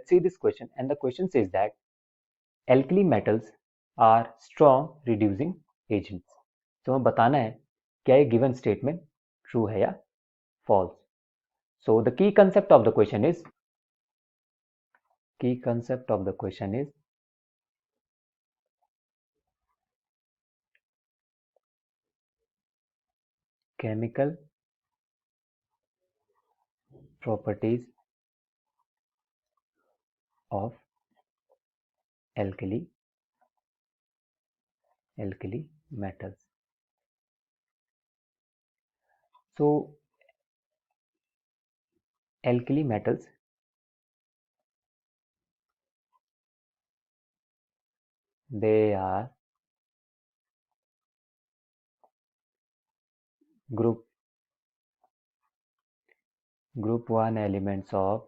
let's see this question, and the question says that alkali metals are strong reducing agents. तो हमें बताना है क्या ये given statement true है या false. So the key concept of the question is chemical properties of alkali metals. So alkali metals they are group 1 elements of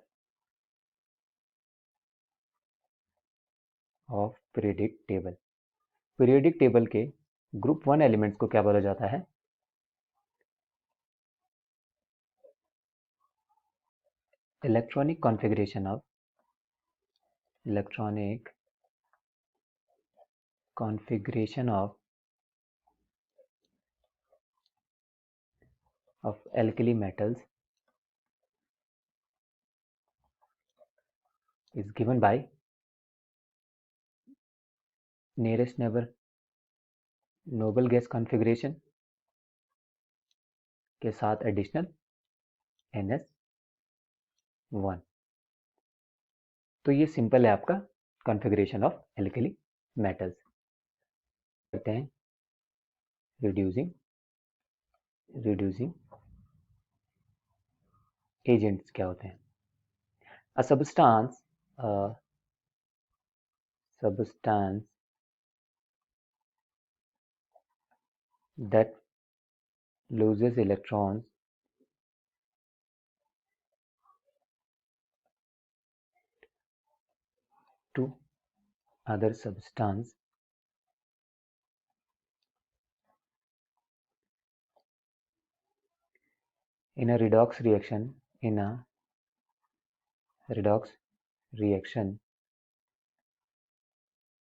periodic table. Periodic table के group 1 elements को क्या बोला जाता है? Electronic configuration of alkali metals is given by nearest neighbor noble gas configuration के साथ additional NS1. तो ये सिंपल है आपका कॉन्फ़िगरेशन ऑफ एल्कली मेटल्स. करते हैं रिड्यूसिंग एजेंट्स क्या होते हैं. अ substance that loses electrons to other substance in a redox reaction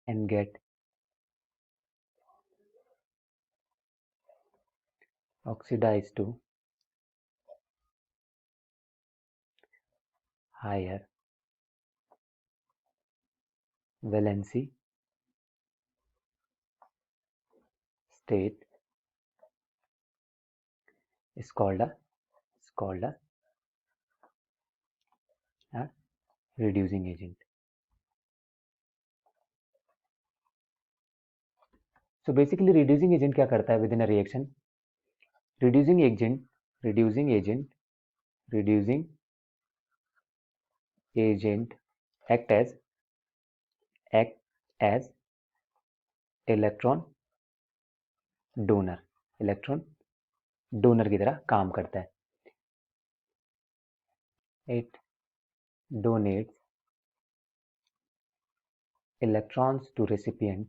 and get oxidized to higher valency state is called a reducing agent. So basically reducing agent क्या करता है within a reaction? reducing agent act as electron donor की तरह काम करता है. It donates electrons to recipient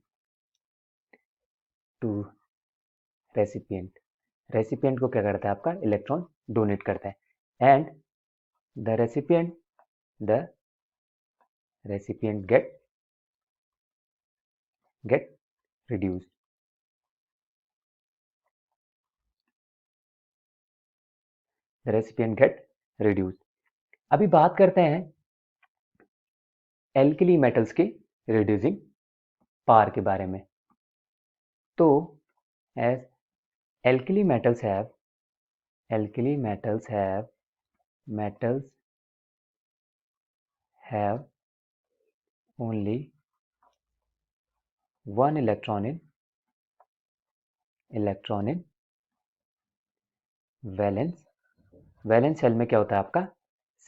को क्या करता है आपका इलेक्ट्रॉन डोनेट करता है. And the recipient get reduced. The recipient get reduced. अभी बात करते हैं एल्कली मेटल्स के रिड्यूसिंग पावर के बारे में. तो as alkali metals have only one electron in valence shell में क्या होता है आपका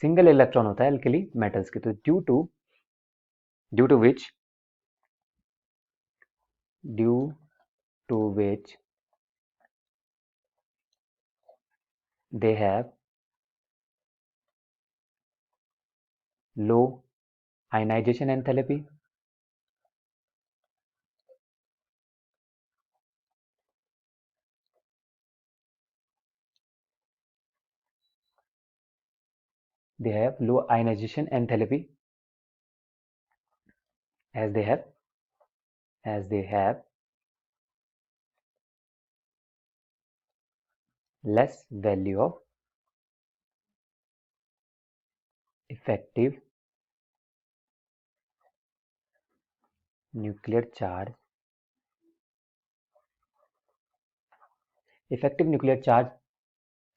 सिंगल इलेक्ट्रॉन होता है एल्कली मेटल्स के. तो due to which they have low ionization enthalpy, as they have less value of effective nuclear charge. Effective nuclear charge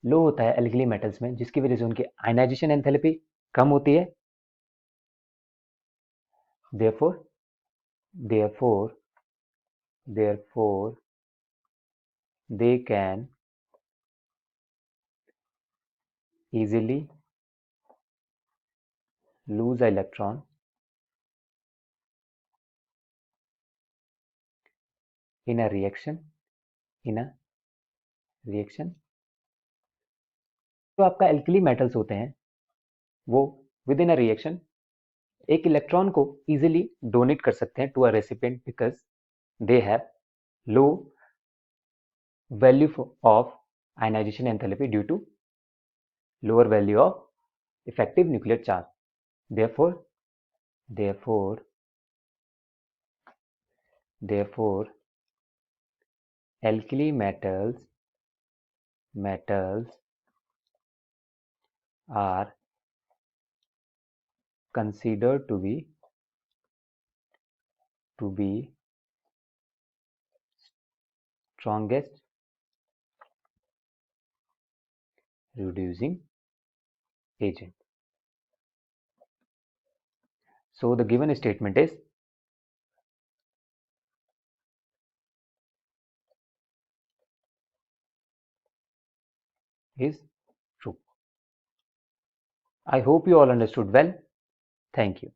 low होता है एल्कली मेटल्स में, जिसकी वजह से उनकी आयनाइजेशन एंथैल्पी कम होती है. therefore therefore therefore they can easily lose an electron in a reaction जो आपका एल्कली मेटल्स होते हैं वो विद इन अ रिएक्शन एक इलेक्ट्रॉन को इजीली डोनेट कर सकते हैं to a recipient because they have low value of ionization enthalpy due to lower value of effective nuclear charge. Therefore alkali metals are considered to be strongest reducing agent. So the given statement is true. I hope you all understood well. Thank you.